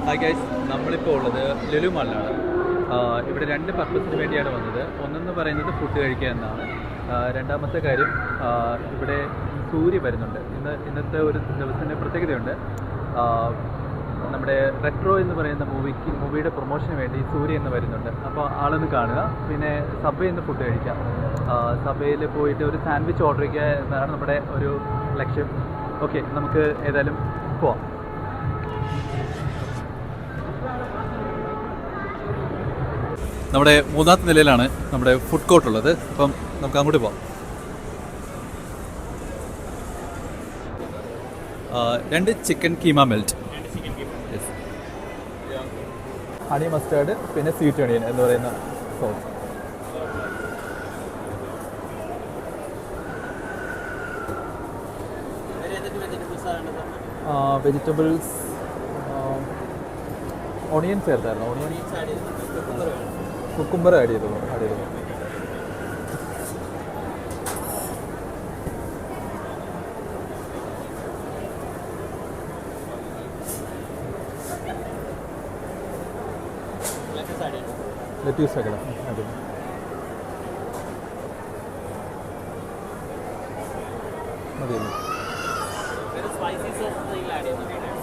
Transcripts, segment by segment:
Hi guys, നമ്മളിപ്പോൾ ഉള്ളത് ലുലു മാളിലാണ്. ഇവിടെ രണ്ട് പർപ്പസിന് വേണ്ടിയാണ് വന്നത്. ഒന്നെന്ന് പറയുന്നത് ഫുഡ് കഴിക്കുക എന്നാണ്. രണ്ടാമത്തെ കാര്യം, ഇവിടെ സൂര്യ വരുന്നുണ്ട്. ഇന്നത്തെ ഒരു ദിവസത്തിൻ്റെ പ്രത്യേകതയുണ്ട്. നമ്മുടെ റെട്രോ എന്ന് പറയുന്ന മൂവിയുടെ പ്രൊമോഷന് വേണ്ടി സൂര്യ എന്ന് വരുന്നുണ്ട്. അപ്പോൾ ആളൊന്ന് കാണുക. പിന്നെ സബ്വേ നിന്ന് ഫുഡ് കഴിക്കാം. സബ്വേയിൽ പോയിട്ട് ഒരു സാൻഡ്വിച്ച് ഓർഡർ ചെയ്യുക എന്നാണ് നമ്മുടെ ഒരു ലക്ഷ്യം. ഓക്കെ, നമുക്ക് ഏതായാലും പോവാം. നമ്മുടെ മൂന്നാമത്തെ നിലയിലാണ് നമ്മുടെ ഫുഡ് കോർട്ട് ഉള്ളത്. അപ്പം നമുക്ക് അങ്ങോട്ട് പോകാം. രണ്ട് chicken keema melt, honey mustard, പിന്നെ സ്വീറ്റ് ഒണിയൻ എന്ന് പറയുന്ന സോസ്. വെജിറ്റബിൾസ് ഓണിയൻ ചേർത്തായിരുന്നു. കുക്കുംബർ ആഡ് ചെയ്തു. ലെറ്റ്യൂസ് ഒക്കെ അതെ.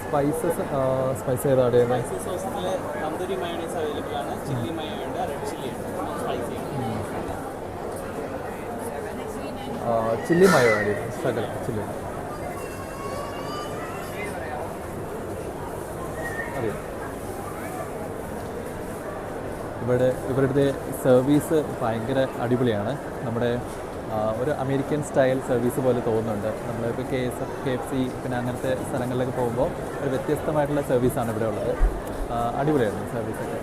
സ്പൈസസ് ഏതാ ആഡ് ചെയ്യുന്നത്? ചില്ലി മയോ ആഡ് ചെയ്തു. ശകലം ചില്ലി അതെ. ഇവരുടെ സർവീസ് ഭയങ്കര അടിപൊളിയാണ്. നമ്മുടെ ഒരു അമേരിക്കൻ സ്റ്റൈൽ സർവീസ് പോലെ തോന്നുന്നുണ്ട്. നമ്മളിപ്പോൾ KFC പിന്നെ അങ്ങനത്തെ സ്ഥലങ്ങളിലൊക്കെ പോകുമ്പോൾ ഒരു വ്യത്യസ്തമായിട്ടുള്ള സർവീസാണ് ഇവിടെ ഉള്ളത്. അടിപൊളിയായിരുന്നു സർവീസൊക്കെ.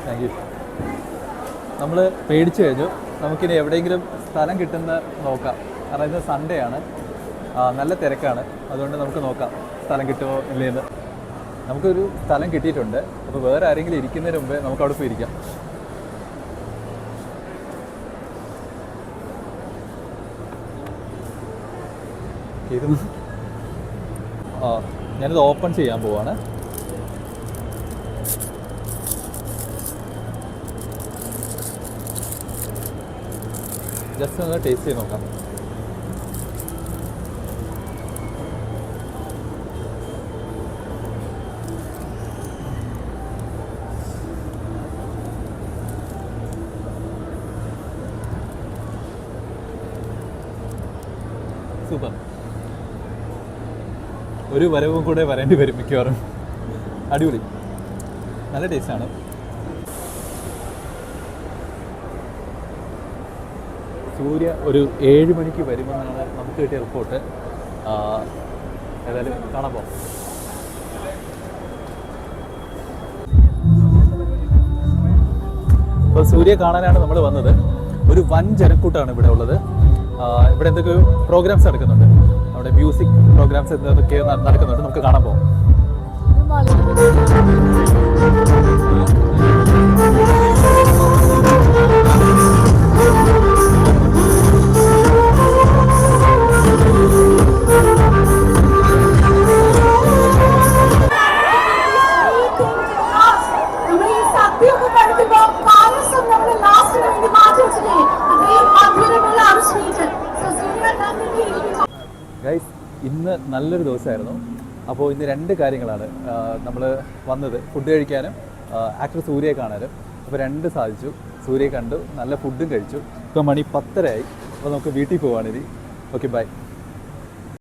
Thank you. നമ്മൾ പേടിച്ചു കഴിഞ്ഞു. നമുക്കിനി എവിടെയെങ്കിലും സ്ഥലം കിട്ടുന്ന നോക്കാം. കാരണം ഇത് സൺഡേ ആണ്, നല്ല തിരക്കാണ്. അതുകൊണ്ട് നമുക്ക് നോക്കാം സ്ഥലം കിട്ടുമോ ഇല്ലേന്ന്. നമുക്കൊരു സ്ഥലം കിട്ടിയിട്ടുണ്ട്. അപ്പോൾ വേറെ ആരെങ്കിലും ഇരിക്കുന്നതിന് മുമ്പേ നമുക്ക് അവിടെ പോയി ഇരിക്കാം. ഞാനിത് ഓപ്പൺ ചെയ്യാൻ പോവാണ്. ജസ്റ്റ് ഒന്ന് ടേസ്റ്റ് ചെയ്ത് നോക്കാം. സൂപ്പർ. ഒരു വരവും കൂടെ വരേണ്ടി വരും മിക്കവാറും. അടിപൊളി, നല്ല ടേസ്റ്റാണ്. സൂര്യ ഒരു 7 മണിക്ക് വരുമെന്നാണ് നമുക്ക് കിട്ടിയ റിപ്പോർട്ട്. ഏതായാലും കാണാൻ പോകാം. ഇപ്പോൾ സൂര്യ കാണാനാണ് നമ്മൾ വന്നത്. ഒരു വൻ ജനക്കൂട്ടാണ് ഇവിടെ ഉള്ളത്. ഇവിടെ എന്തൊക്കെയോ പ്രോഗ്രാംസ് നടക്കുന്നുണ്ട്. അവിടെ മ്യൂസിക് പ്രോഗ്രാംസ് എന്തൊക്കെ നടക്കുന്നുണ്ട്. നമുക്ക് കാണാൻ പോകാം. ഗൈസ്, ഇന്ന് നല്ലൊരു ദിവസമായിരുന്നു. അപ്പോൾ ഇന്ന് രണ്ട് കാര്യങ്ങളാണ് നമ്മൾ വന്നത്. ഫുഡ് കഴിക്കാനും ആക്ടർ സൂര്യയെ കാണാനും. അപ്പോൾ രണ്ട് സാധിച്ചു. സൂര്യയെ കണ്ടു, നല്ല ഫുഡും കഴിച്ചു. ഇപ്പോൾ മണി 10:30 ആയി. അപ്പോൾ നമുക്ക് വീട്ടിൽ പോവാണിനി. Okay, by.